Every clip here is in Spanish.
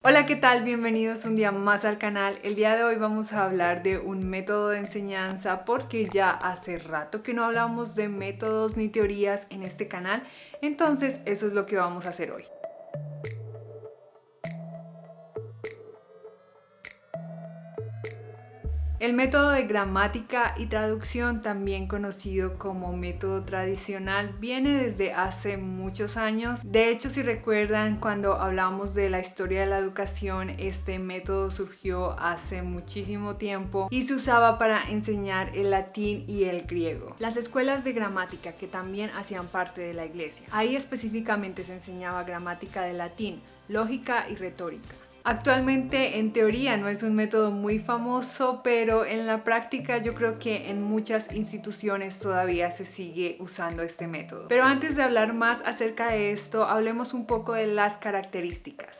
Hola, ¿qué tal? Bienvenidos un día más al canal. El día de hoy vamos a hablar de un método de enseñanza porque ya hace rato que no hablamos de métodos ni teorías en este canal, entonces eso es lo que vamos a hacer hoy. El método de gramática y traducción, también conocido como método tradicional, viene desde hace muchos años. De hecho, si recuerdan, cuando hablamos de la historia de la educación, este método surgió hace muchísimo tiempo y se usaba para enseñar el latín y el griego. Las escuelas de gramática, que también hacían parte de la iglesia, ahí específicamente se enseñaba gramática de latín, lógica y retórica. Actualmente, en teoría, no es un método muy famoso, pero en la práctica yo creo que en muchas instituciones todavía se sigue usando este método. Pero antes de hablar más acerca de esto, hablemos un poco de las características.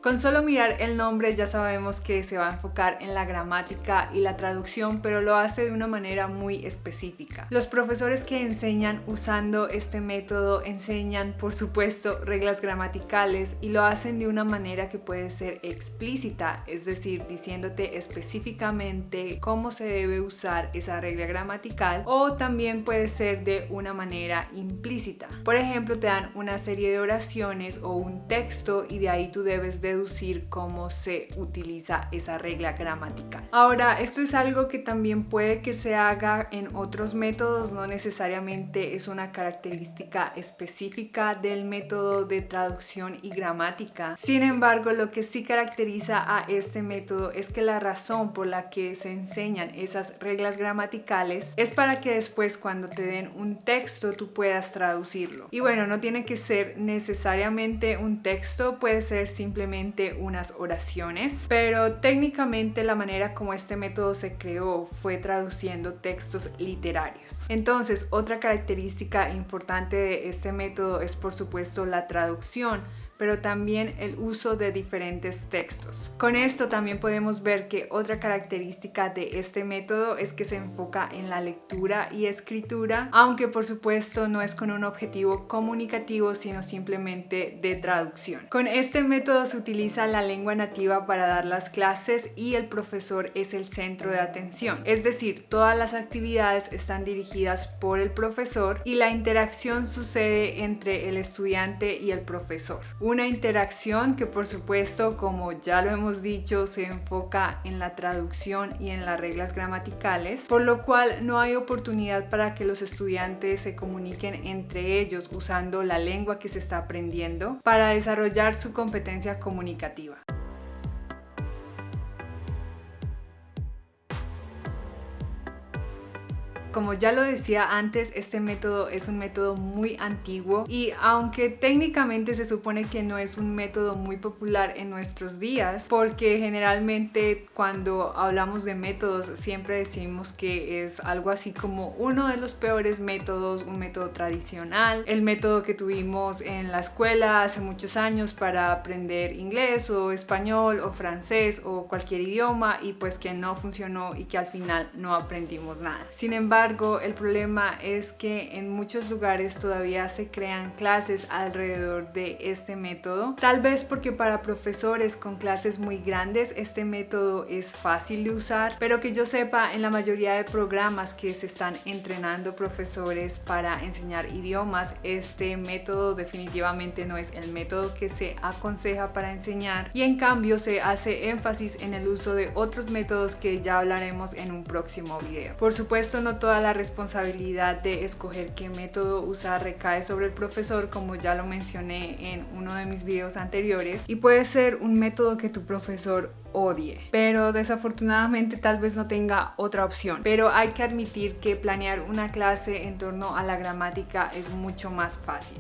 Con solo mirar el nombre ya sabemos que se va a enfocar en la gramática y la traducción, pero lo hace de una manera muy específica. Los profesores que enseñan usando este método enseñan, por supuesto, reglas gramaticales y lo hacen de una manera que puede ser explícita, es decir, diciéndote específicamente cómo se debe usar esa regla gramatical, o también puede ser de una manera implícita. Por ejemplo, te dan una serie de oraciones o un texto y de ahí tú debes deducir cómo se utiliza esa regla gramatical. Ahora, esto es algo que también puede que se haga en otros métodos, no necesariamente es una característica específica del método de traducción y gramática. Sin embargo, lo que sí caracteriza a este método es que la razón por la que se enseñan esas reglas gramaticales es para que después, cuando te den un texto, tú puedas traducirlo. Y bueno, no tiene que ser necesariamente un texto, puede ser simplemente unas oraciones, pero técnicamente la manera como este método se creó fue traduciendo textos literarios. Entonces, otra característica importante de este método es, por supuesto, la traducción, pero también el uso de diferentes textos. Con esto también podemos ver que otra característica de este método es que se enfoca en la lectura y escritura, aunque por supuesto no es con un objetivo comunicativo, sino simplemente de traducción. Con este método se utiliza la lengua nativa para dar las clases y el profesor es el centro de atención, es decir, todas las actividades están dirigidas por el profesor y la interacción sucede entre el estudiante y el profesor. Una interacción que, por supuesto, como ya lo hemos dicho, se enfoca en la traducción y en las reglas gramaticales, por lo cual no hay oportunidad para que los estudiantes se comuniquen entre ellos usando la lengua que se está aprendiendo para desarrollar su competencia comunicativa. Como ya lo decía antes, este método es un método muy antiguo y aunque técnicamente se supone que no es un método muy popular en nuestros días, porque generalmente cuando hablamos de métodos siempre decimos que es algo así como uno de los peores métodos, un método tradicional, el método que tuvimos en la escuela hace muchos años para aprender inglés o español o francés o cualquier idioma y pues que no funcionó y que al final no aprendimos nada. Sin embargo, el problema es que en muchos lugares todavía se crean clases alrededor de este método, tal vez porque para profesores con clases muy grandes este método es fácil de usar, pero que yo sepa, en la mayoría de programas que se están entrenando profesores para enseñar idiomas, este método definitivamente no es el método que se aconseja para enseñar y en cambio se hace énfasis en el uso de otros métodos que ya hablaremos en un próximo video. Por supuesto, no toda la responsabilidad de escoger qué método usar recae sobre el profesor, como ya lo mencioné en uno de mis videos anteriores, y puede ser un método que tu profesor odie, pero desafortunadamente tal vez no tenga otra opción. Pero hay que admitir que planear una clase en torno a la gramática es mucho más fácil.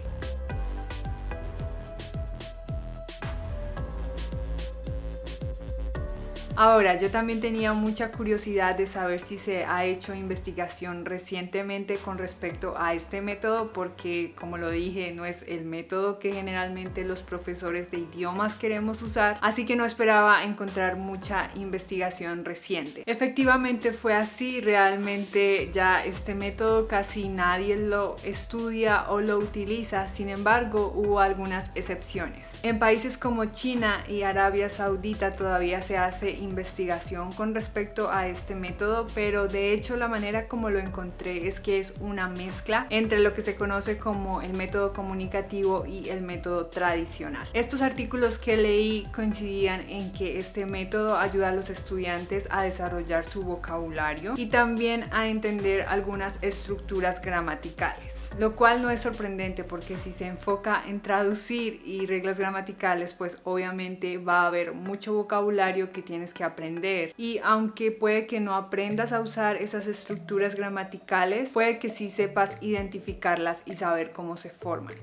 Ahora, yo también tenía mucha curiosidad de saber si se ha hecho investigación recientemente con respecto a este método, porque como lo dije, no es el método que generalmente los profesores de idiomas queremos usar, así que no esperaba encontrar mucha investigación reciente. Efectivamente fue así, realmente ya este método casi nadie lo estudia o lo utiliza, sin embargo hubo algunas excepciones. En países como China y Arabia Saudita todavía se hace investigación con respecto a este método, pero de hecho la manera como lo encontré es que es una mezcla entre lo que se conoce como el método comunicativo y el método tradicional. Estos artículos que leí coincidían en que este método ayuda a los estudiantes a desarrollar su vocabulario y también a entender algunas estructuras gramaticales, lo cual no es sorprendente porque si se enfoca en traducir y reglas gramaticales, pues obviamente va a haber mucho vocabulario que tienes que aprender, y aunque puede que no aprendas a usar esas estructuras gramaticales, puede que sí sepas identificarlas y saber cómo se forman.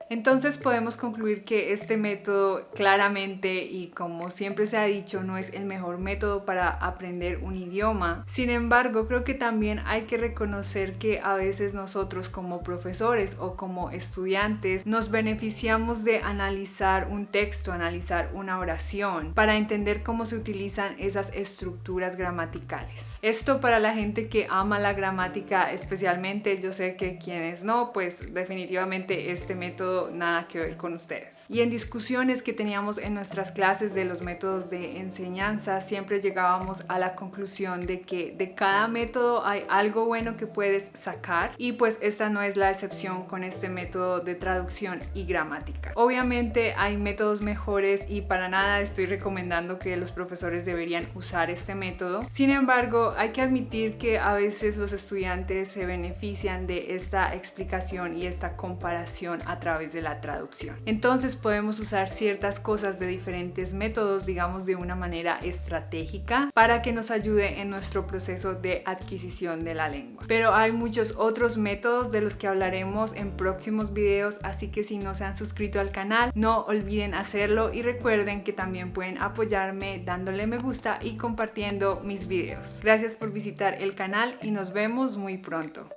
Entonces podemos concluir que este método claramente, y como siempre se ha dicho, no es el mejor método para aprender un idioma. Sin embargo, creo que también hay que reconocer que a veces nosotros como profesores o como estudiantes nos beneficiamos de analizar un texto, analizar una oración para entender cómo se utilizan esas estructuras gramaticales. Esto para la gente que ama la gramática especialmente, yo sé que quienes no, pues definitivamente este método nada que ver con ustedes. Y en discusiones que teníamos en nuestras clases de los métodos de enseñanza, siempre llegábamos a la conclusión de que de cada método hay algo bueno que puedes sacar, y pues esta no es la excepción con este método de traducción y gramática. Obviamente hay métodos mejores y para nada estoy recomendando que los profesores deberían usar este método. Sin embargo, hay que admitir que a veces los estudiantes se benefician de esta explicación y esta comparación a través de la traducción. Entonces podemos usar ciertas cosas de diferentes métodos, digamos de una manera estratégica, para que nos ayude en nuestro proceso de adquisición de la lengua. Pero hay muchos otros métodos de los que hablaremos en próximos videos, así que si no se han suscrito al canal, no olviden hacerlo, y recuerden que también pueden apoyarme dándole me gusta y compartiendo mis videos. Gracias por visitar el canal y nos vemos muy pronto.